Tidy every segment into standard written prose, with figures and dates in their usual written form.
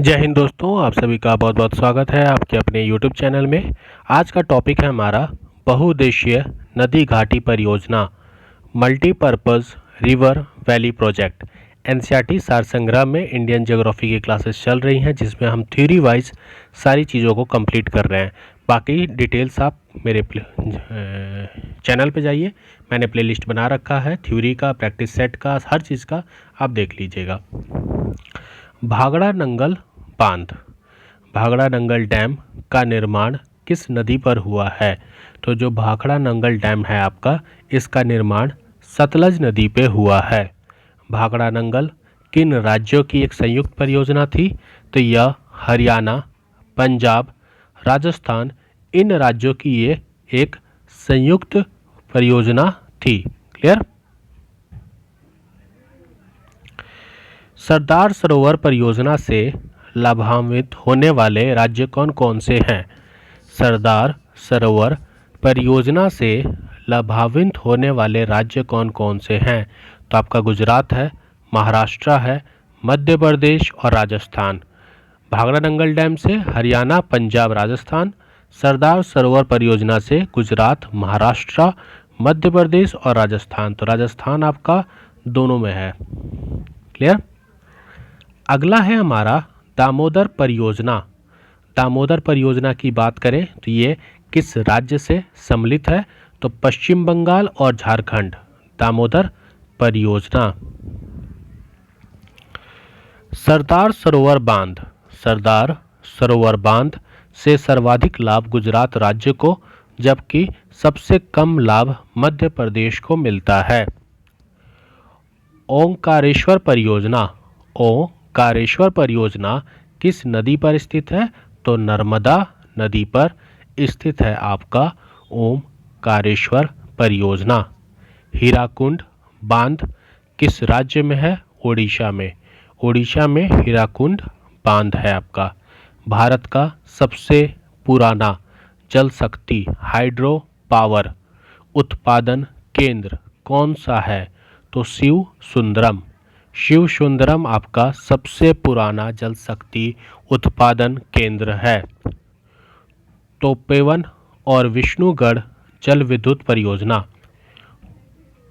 जय हिंद दोस्तों, आप सभी का बहुत बहुत स्वागत है आपके अपने YouTube चैनल में। आज का टॉपिक है हमारा बहुउद्देशीय नदी घाटी परियोजना multipurpose river valley project. NCERT सार संग्रह में इंडियन ज्योग्राफी की क्लासेस चल रही हैं, जिसमें हम थ्योरी वाइज सारी चीज़ों को कंप्लीट कर रहे हैं। बाकी डिटेल्स आप मेरे चैनल पे जाइए, मैंने प्लेलिस्ट बना रखा है थ्योरी का, प्रैक्टिस सेट का, हर चीज़ का आप देख लीजिएगा। भाखड़ा नंगल बांध, भाखड़ा नंगल डैम का निर्माण किस नदी पर हुआ है? तो जो भाखड़ा नंगल डैम है आपका, इसका निर्माण सतलज नदी पे हुआ है। भाखड़ा नंगल किन राज्यों की एक संयुक्त परियोजना थी? तो यह हरियाणा, पंजाब, राजस्थान, इन राज्यों की ये एक संयुक्त परियोजना थी। क्लियर? सरदार सरोवर परियोजना से लाभान्वित होने वाले राज्य कौन कौन से हैं? सरदार सरोवर परियोजना से लाभान्वित होने वाले राज्य कौन कौन से हैं? तो आपका गुजरात है, महाराष्ट्र है, मध्य प्रदेश और राजस्थान। भाखड़ा नंगल डैम से हरियाणा, पंजाब, राजस्थान। सरदार सरोवर परियोजना से गुजरात, महाराष्ट्र, मध्य प्रदेश और राजस्थान। तो राजस्थान आपका दोनों में है। क्लियर? अगला है हमारा दामोदर परियोजना। दामोदर परियोजना की बात करें तो ये किस राज्य से सम्मिलित है? तो पश्चिम बंगाल और झारखंड। दामोदर परियोजना। सरदार सरोवर बांध, सरदार सरोवर बांध से सर्वाधिक लाभ गुजरात राज्य को, जबकि सबसे कम लाभ मध्य प्रदेश को मिलता है। ओंकारेश्वर परियोजना, ओंकारेश्वर परियोजना किस नदी पर स्थित है? तो नर्मदा नदी पर स्थित है आपका ओंकारेश्वर परियोजना। हीराकुंड बांध किस राज्य में है? ओडिशा में। ओडिशा में हीराकुंड बांध है आपका। भारत का सबसे पुराना जल शक्ति हाइड्रो पावर उत्पादन केंद्र कौन सा है? तो शिव सुंदरम। शिव सुंदरम आपका सबसे पुराना जल शक्ति उत्पादन केंद्र है। तपोवन और विष्णुगढ़ जल विद्युत परियोजना,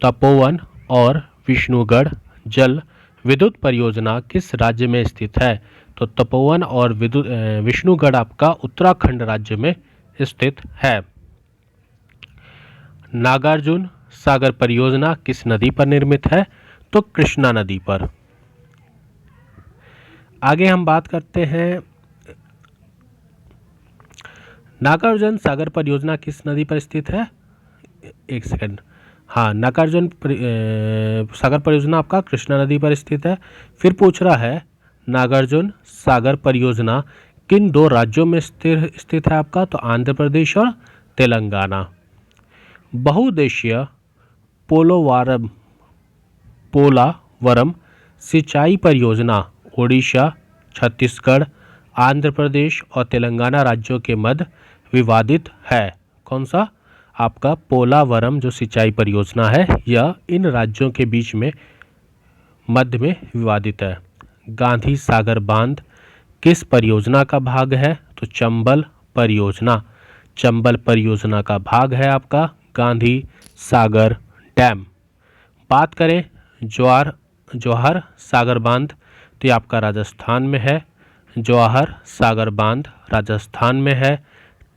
तपोवन और विष्णुगढ़ जल विद्युत परियोजना किस राज्य में स्थित है? तो तपोवन और विष्णुगढ़ आपका उत्तराखंड राज्य में स्थित है। नागार्जुन सागर परियोजना किस नदी पर निर्मित है? तो कृष्णा नदी पर। आगे हम बात करते हैं नागार्जुन सागर परियोजना किस नदी पर स्थित है? एक सेकंड, हाँ, नागार्जुन सागर परियोजना आपका कृष्णा नदी पर स्थित है। फिर पूछ रहा है नागार्जुन सागर परियोजना किन दो राज्यों में स्थित है आपका? तो आंध्र प्रदेश और तेलंगाना। बहुउद्देशीय पोलावरम सिंचाई परियोजना ओडिशा, छत्तीसगढ़, आंध्र प्रदेश और तेलंगाना राज्यों के मध्य विवादित है। कौन सा? आपका पोलावरम जो सिंचाई परियोजना है, यह इन राज्यों के बीच में मध्य में विवादित है। गांधी सागर बांध किस परियोजना का भाग है? तो चंबल परियोजना। चंबल परियोजना का भाग है आपका गांधी सागर डैम। बात करें जवाहर सागर बांध, तो ये आपका राजस्थान में है। जवाहर सागर बांध राजस्थान में है।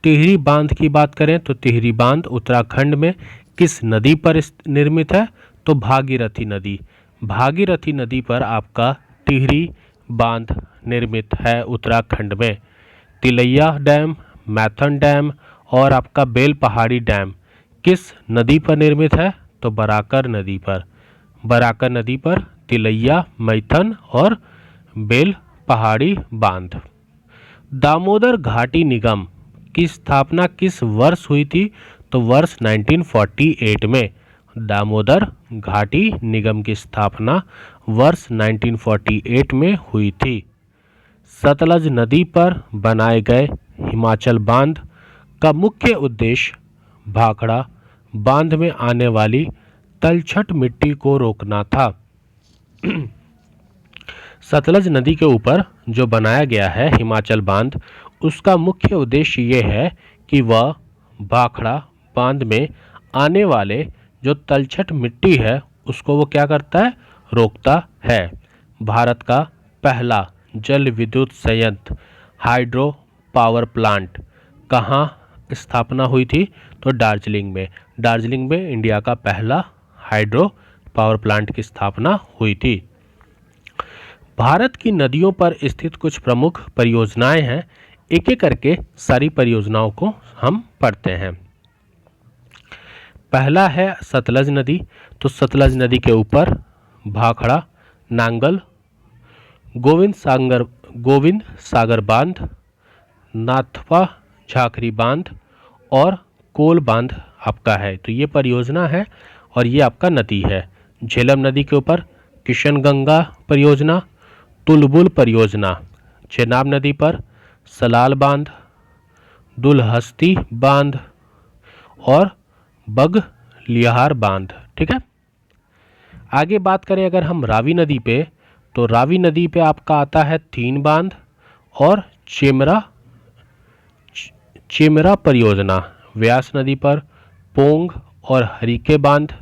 टिहरी बांध की बात करें तो टिहरी बांध उत्तराखंड में किस नदी पर निर्मित है? तो भागीरथी नदी। भागीरथी नदी पर आपका टिहरी बांध निर्मित है उत्तराखंड में। तिलैया डैम, मैथन डैम और आपका बेल पहाड़ी डैम किस नदी पर निर्मित है? तो बराकर नदी पर। बराकर नदी पर तिलैया, मैथन और बेल पहाड़ी बांध। दामोदर घाटी निगम की स्थापना किस वर्ष हुई थी? तो वर्ष 1948 में। दामोदर घाटी निगम की स्थापना वर्ष 1948 में हुई थी। सतलज नदी पर बनाए गए हिमाचल बांध का मुख्य उद्देश्य भाखड़ा बांध में आने वाली तलछट मिट्टी को रोकना था। सतलज नदी के ऊपर जो बनाया गया है हिमाचल बांध, उसका मुख्य उद्देश्य ये है कि वह भाखड़ा बांध में आने वाले जो तलछट मिट्टी है उसको वो क्या करता है, रोकता है। भारत का पहला जल विद्युत संयंत्र हाइड्रो पावर प्लांट कहाँ स्थापना हुई थी, तो दार्जिलिंग में। दार्जिलिंग में इंडिया का पहला हाइड्रो पावर प्लांट की स्थापना हुई थी। भारत की नदियों पर स्थित कुछ प्रमुख परियोजनाएं हैं, एक एक करके सारी परियोजनाओं को हम पढ़ते हैं। पहला है सतलज नदी, तो सतलज नदी के ऊपर भाखड़ा, नांगल, गोविंद सागर बांध, नाथपा झाकरी बांध और कोल बांध आपका है। तो ये परियोजना है और ये आपका नदी है। झेलम नदी के ऊपर किशनगंगा परियोजना, तुलबुल परियोजना, चेनाब नदी पर सलाल बांध, दुलहस्ती बांध और बगलियार बांध। ठीक है। आगे बात करें अगर हम रावी नदी पे, तो रावी नदी पे आपका आता है 3 बांध और चेमरा परियोजना। व्यास नदी पर पोंग और हरिके बांध।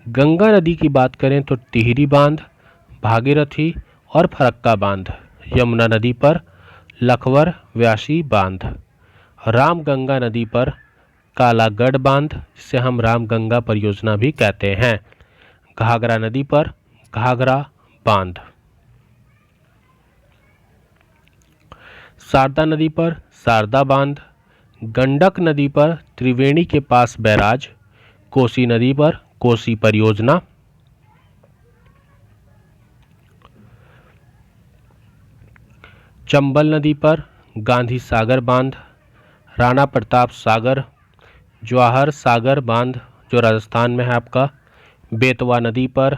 गंगा नदी की बात करें तो टिहरी बांध, भागीरथी और फरक्का बांध। यमुना नदी पर लखवर व्यासी बांध। रामगंगा नदी पर कालागढ़ बांध, जिसे हम रामगंगा परियोजना भी कहते हैं। घाघरा नदी पर घाघरा बांध। शारदा नदी पर शारदा बांध। गंडक नदी पर त्रिवेणी के पास बैराज। कोसी नदी पर कोसी परियोजना। चंबल नदी पर गांधी सागर बांध। राणा प्रताप सागर, जवाहर सागर बांध जो राजस्थान में है आपका। बेतवा नदी पर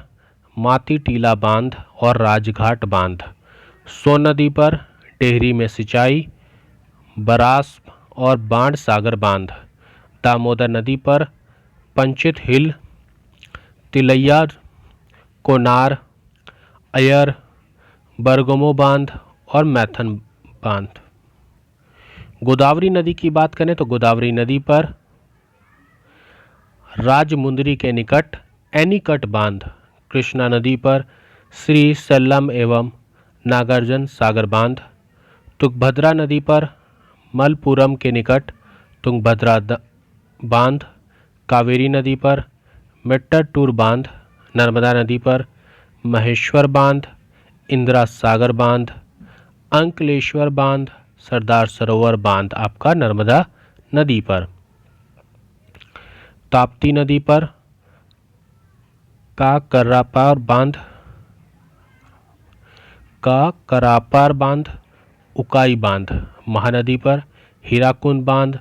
माती टीला बांध और राजघाट बांध। सोन नदी पर टेहरी में सिंचाई, बरास और बांध सागर बांध। दामोदर नदी पर पंचित हिल, तिलैया, कोनार, अयर, बरगमो बांध और मैथन बांध। गोदावरी नदी की बात करें तो गोदावरी नदी पर राजमुंदरी के निकट एनीकट बांध। कृष्णा नदी पर श्री सल्लम एवं नागार्जुन सागर बांध। तुंगभद्रा नदी पर मलपुरम के निकट तुंगभद्रा बांध। कावेरी नदी पर मेट्टाटूर बांध। नर्मदा नदी पर महेश्वर बांध, इंदिरा सागर बांध, अंकलेश्वर बांध, सरदार सरोवर बांध आपका नर्मदा नदी पर। ताप्ती नदी पर करापार बांध, उकाई बांध। महानदी पर हीराकुंड बांध,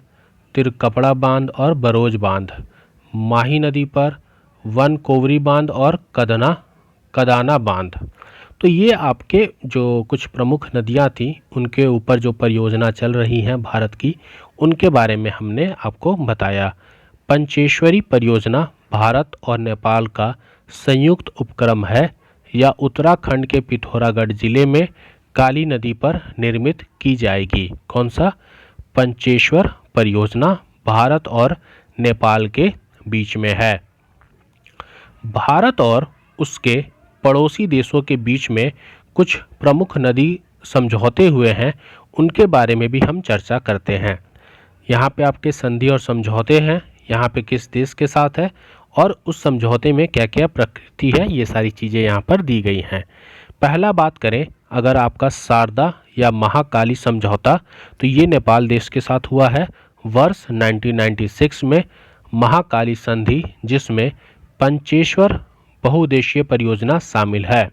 तिरकपड़ा बांध और बरोज बांध। माही नदी पर वनकोवरी बांध और कदाना बांध। तो ये आपके जो कुछ प्रमुख नदियां थी उनके ऊपर जो परियोजना चल रही हैं भारत की, उनके बारे में हमने आपको बताया। पंचेश्वरी परियोजना भारत और नेपाल का संयुक्त उपक्रम है। यह उत्तराखंड के पिथौरागढ़ जिले में काली नदी पर निर्मित की जाएगी। कौन सा? पंचेश्वर परियोजना भारत और नेपाल के बीच में है। भारत और उसके पड़ोसी देशों के बीच में कुछ प्रमुख नदी समझौते हुए हैं, उनके बारे में भी हम चर्चा करते हैं। यहाँ पे आपके संधि और समझौते हैं, यहाँ पे किस देश के साथ है और उस समझौते में क्या क्या प्रकृति है, ये सारी चीज़ें यहाँ पर दी गई हैं। पहला बात करें अगर आपका शारदा या महाकाली समझौता, तो ये नेपाल देश के साथ हुआ है वर्ष 1996 में। महाकाली संधि जिसमें पंचेश्वर बहुउद्देशीय परियोजना शामिल है।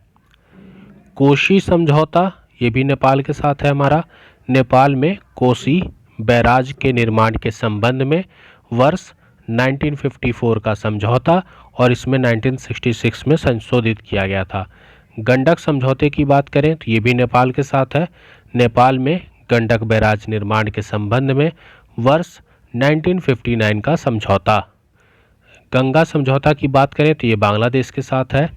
कोशी समझौता ये भी नेपाल के साथ है हमारा। नेपाल में कोसी बैराज के निर्माण के संबंध में वर्ष 1954 का समझौता और इसमें 1966 में संशोधित किया गया था। गंडक समझौते की बात करें तो ये भी नेपाल के साथ है। नेपाल में गंडक बैराज निर्माण के संबंध में वर्ष 1959 का समझौता। गंगा समझौता की बात करें तो ये बांग्लादेश के साथ है।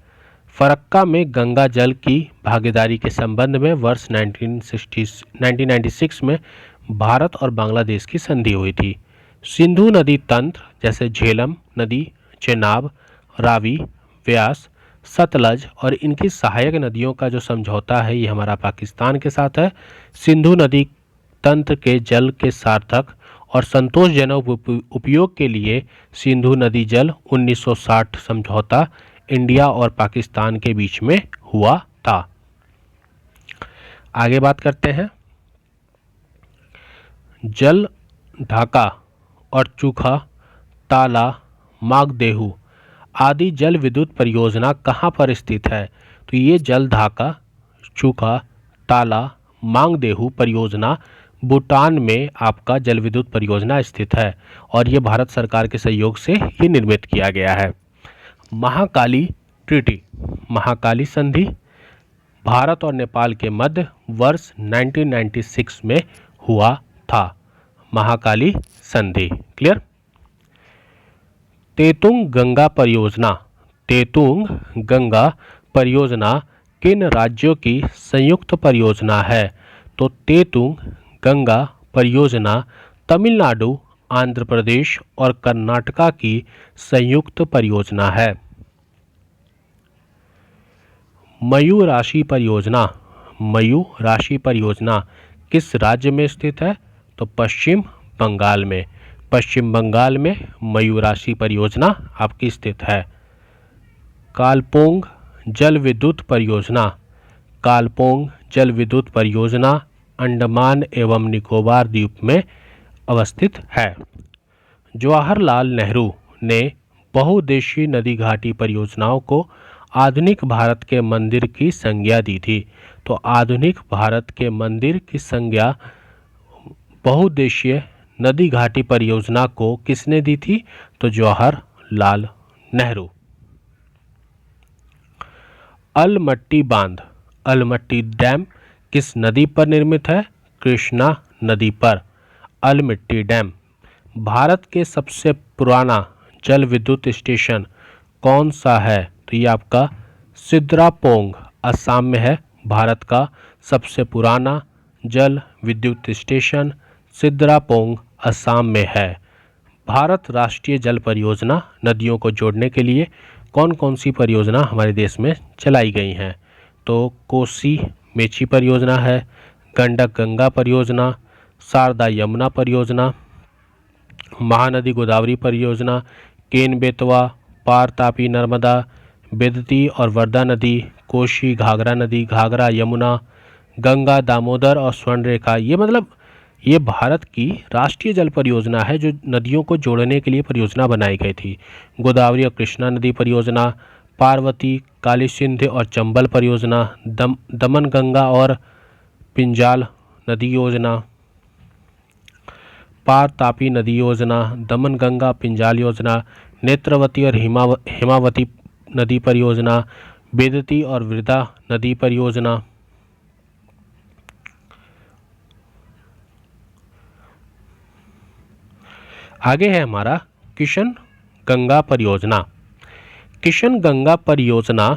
फरक्का में गंगा जल की भागीदारी के संबंध में वर्ष 1996 में भारत और बांग्लादेश की संधि हुई थी। सिंधु नदी तंत्र जैसे झेलम नदी, चेनाब, रावी, व्यास, सतलज और इनकी सहायक नदियों का जो समझौता है ये हमारा पाकिस्तान के साथ है। सिंधु नदी तंत्र के जल के सार्थक और संतोषजनक उपयोग के लिए सिंधु नदी जल 1960 समझौता इंडिया और पाकिस्तान के बीच में हुआ था। आगे बात करते हैं। जल ढाका और चूखा, ताला, मागदेहू आदि जल विद्युत परियोजना कहाँ पर स्थित है? तो ये जल ढाका, चूखा, ताला, मांगदेहू परियोजना भूटान में आपका जल विद्युत परियोजना स्थित है और ये भारत सरकार के सहयोग से ये निर्मित किया गया है। महाकाली ट्रीटी, महाकाली संधि भारत और नेपाल के मध्य वर्ष 1996 में हुआ था। महाकाली संधि क्लियर। तेतुंग गंगा परियोजना, तेतुंग गंगा परियोजना किन राज्यों की संयुक्त परियोजना है? तो तेतुंग गंगा परियोजना तमिलनाडु, आंध्र प्रदेश और कर्नाटका की संयुक्त परियोजना है। मयूर राशि परियोजना, मयूर राशि परियोजना किस राज्य में स्थित है? तो पश्चिम बंगाल में, पश्चिम बंगाल में मयूर राशि परियोजना आपकी स्थित है। कालपोंग जल विद्युत परियोजना, कालपोंग जल विद्युत परियोजना अंडमान एवं निकोबार द्वीप में अवस्थित है। जवाहरलाल नेहरू ने बहुउद्देशीय नदी घाटी परियोजनाओं को आधुनिक भारत के मंदिर की संज्ञा दी थी। तो आधुनिक भारत के मंदिर की संज्ञा बहुउद्देशीय नदी घाटी परियोजना को किसने दी थी? तो जवाहरलाल नेहरू। अलमट्टी बांध, अलमट्टी डैम किस नदी पर निर्मित है? कृष्णा नदी पर। अलमट्टी डैम भारत के सबसे पुराना जल विद्युत स्टेशन कौन सा है? तो ये आपका सिद्रापोंग असम में है। भारत का सबसे पुराना जल विद्युत स्टेशन सिद्रापोंग असम में है। भारत राष्ट्रीय जल परियोजना नदियों को जोड़ने के लिए कौन कौन सी परियोजना हमारे देश में चलाई गई हैं? तो कोसी मेची परियोजना है, गंडक गंगा परियोजना, शारदा यमुना परियोजना, महानदी गोदावरी परियोजना, केन बेतवा, पार तापी नर्मदा, बेदती और वर्धा नदी, कोशी घाघरा नदी, घाघरा यमुना, गंगा दामोदर और स्वर्णरेखा। ये मतलब ये भारत की राष्ट्रीय जल परियोजना है जो नदियों को जोड़ने के लिए परियोजना बनाई गई थी। गोदावरी और कृष्णा नदी परियोजना, पार्वती, काली सिंध और चंबल परियोजना, दमन गंगा और पिंजाल नदी योजना, पार तापी नदी योजना, दमन गंगा पिंजाल योजना, नेत्रवती और हेमावती नदी परियोजना, बेदती और वृद्धा नदी परियोजना। आगे है हमारा किशन गंगा परियोजना। किशन गंगा परियोजना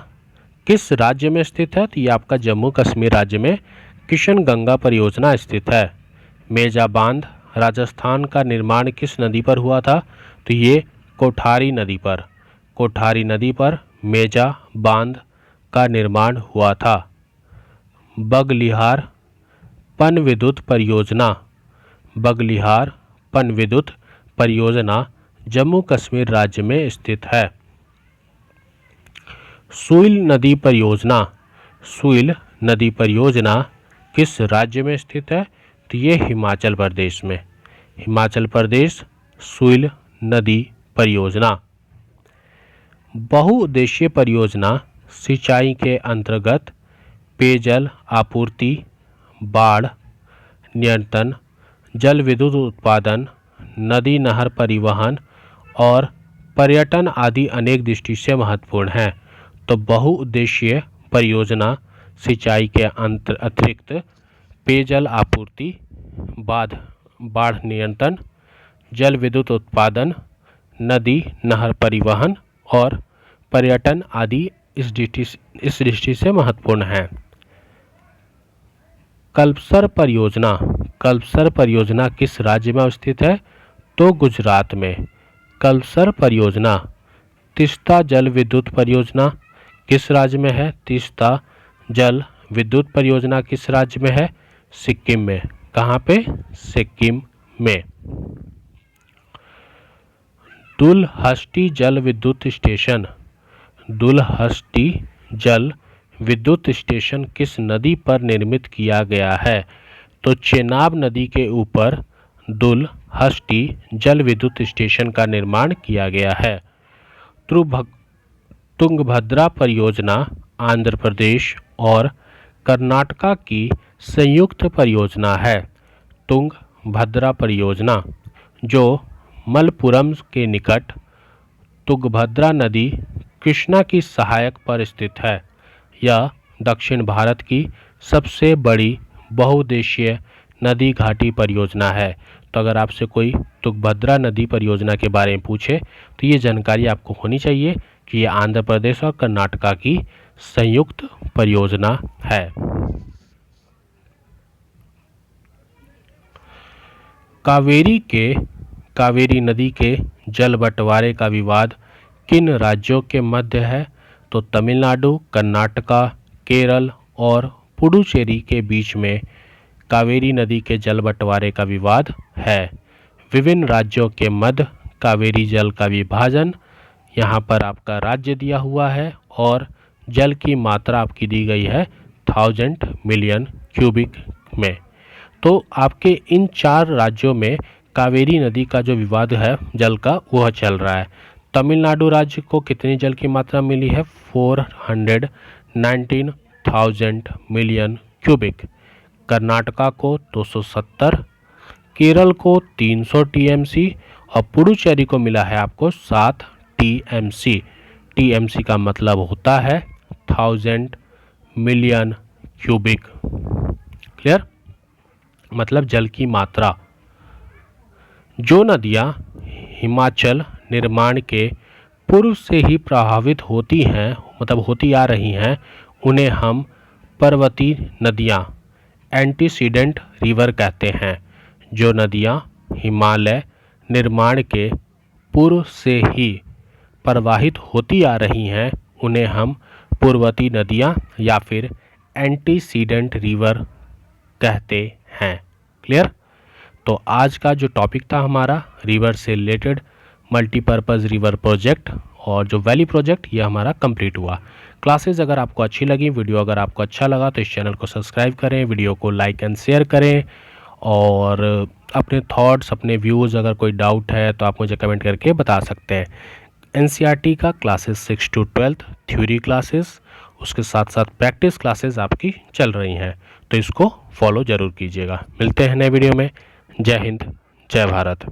किस राज्य में स्थित है? तो ये आपका जम्मू कश्मीर राज्य में किशन गंगा परियोजना स्थित है। मेजा बांध राजस्थान का निर्माण किस नदी पर हुआ था? तो ये कोठारी नदी पर, कोठारी नदी पर मेजा बांध का निर्माण हुआ था। बगलिहार पन विद्युत परियोजना, बगलिहार पन विद्युत परियोजना जम्मू कश्मीर राज्य में स्थित है। सुइल नदी परियोजना, सुइल नदी परियोजना किस राज्य में स्थित है? तो ये हिमाचल प्रदेश में, हिमाचल प्रदेश सुइल नदी परियोजना। बहुउद्देशीय परियोजना सिंचाई के अंतर्गत पेयजल आपूर्ति, बाढ़ नियंत्रण, जल विद्युत उत्पादन, नदी नहर परिवहन और पर्यटन आदि अनेक दृष्टि से महत्वपूर्ण हैं। तो बहुउद्देशीय परियोजना सिंचाई के अतिरिक्त पेयजल आपूर्ति, बाढ़ नियंत्रण, जल विद्युत उत्पादन, नदी नहर परिवहन और पर्यटन आदि इस दृष्टि से महत्वपूर्ण हैं। कल्पसर परियोजना किस राज्य में स्थित है? तो गुजरात में। कल्पसर परियोजना। तीस्ता जल विद्युत परियोजना किस राज्य में है? तीस्ता जल विद्युत परियोजना किस राज्य में है? सिक्किम में। कहाँ पे? सिक्किम में। दुलहस्ती जल विद्युत स्टेशन। दुलहस्ती जल विद्युत स्टेशन किस नदी पर निर्मित किया गया है? तो चेनाब नदी के ऊपर दुलहस्ती जल विद्युत स्टेशन का निर्माण किया गया है। तुंगभद्रा परियोजना आंध्र प्रदेश और कर्नाटका की संयुक्त परियोजना है। तुंगभद्रा परियोजना जो मलप्पुरम के निकट तुंगभद्रा नदी कृष्णा की सहायक पर स्थित है। यह दक्षिण भारत की सबसे बड़ी बहुउद्देशीय नदी घाटी परियोजना है। तो अगर आपसे कोई तुंगभद्रा नदी परियोजना के बारे में पूछे तो ये जानकारी आपको होनी चाहिए कि ये आंध्र प्रदेश और कर्नाटका की संयुक्त परियोजना है। कावेरी नदी के जल बंटवारे का विवाद किन राज्यों के मध्य है? तो तमिलनाडु, कर्नाटका, केरल और पुडुचेरी के बीच में कावेरी नदी के जल बंटवारे का विवाद है। विभिन्न राज्यों के मध्य कावेरी जल का विभाजन, यहाँ पर आपका राज्य दिया हुआ है और जल की मात्रा आपकी दी गई है 1000 मिलियन क्यूबिक में। तो आपके इन 4 राज्यों में कावेरी नदी का जो विवाद है जल का वह चल रहा है। तमिलनाडु राज्य को कितनी जल की मात्रा मिली है? 419,000 मिलियन क्यूबिक। कर्नाटका को 270, केरल को 300 टीएमसी और पुडुचेरी को मिला है आपको 7 टीएमसी। टीएमसी का मतलब होता है 1000 मिलियन क्यूबिक। क्लियर? मतलब जल की मात्रा। जो नदियाँ हिमाचल निर्माण के पूर्व से ही प्रभावित होती हैं, मतलब होती आ रही हैं, उन्हें हम पर्वतीय नदियाँ एंटीसीडेंट रिवर कहते हैं। जो नदियाँ हिमालय निर्माण के पूर्व से ही प्रवाहित होती आ रही हैं उन्हें हम पूर्वतीय नदियाँ या फिर एंटीसीडेंट रिवर कहते हैं। क्लियर? तो आज का जो टॉपिक था हमारा रिवर से रिलेटेड मल्टीपर्पज़ रिवर प्रोजेक्ट और जो वैली प्रोजेक्ट, ये हमारा कंप्लीट हुआ। क्लासेस अगर आपको अच्छी लगी, वीडियो अगर आपको अच्छा लगा तो इस चैनल को सब्सक्राइब करें, वीडियो को लाइक एंड शेयर करें और अपने थॉट्स, अपने व्यूज़, अगर कोई डाउट है तो आप मुझे कमेंट करके बता सकते हैं। एनसीईआरटी का क्लासेस 6 to 12 थ्योरी क्लासेस, उसके साथ साथ प्रैक्टिस क्लासेस आपकी चल रही हैं, तो इसको फॉलो ज़रूर कीजिएगा। मिलते हैं नए वीडियो में। जय हिंद, जय भारत।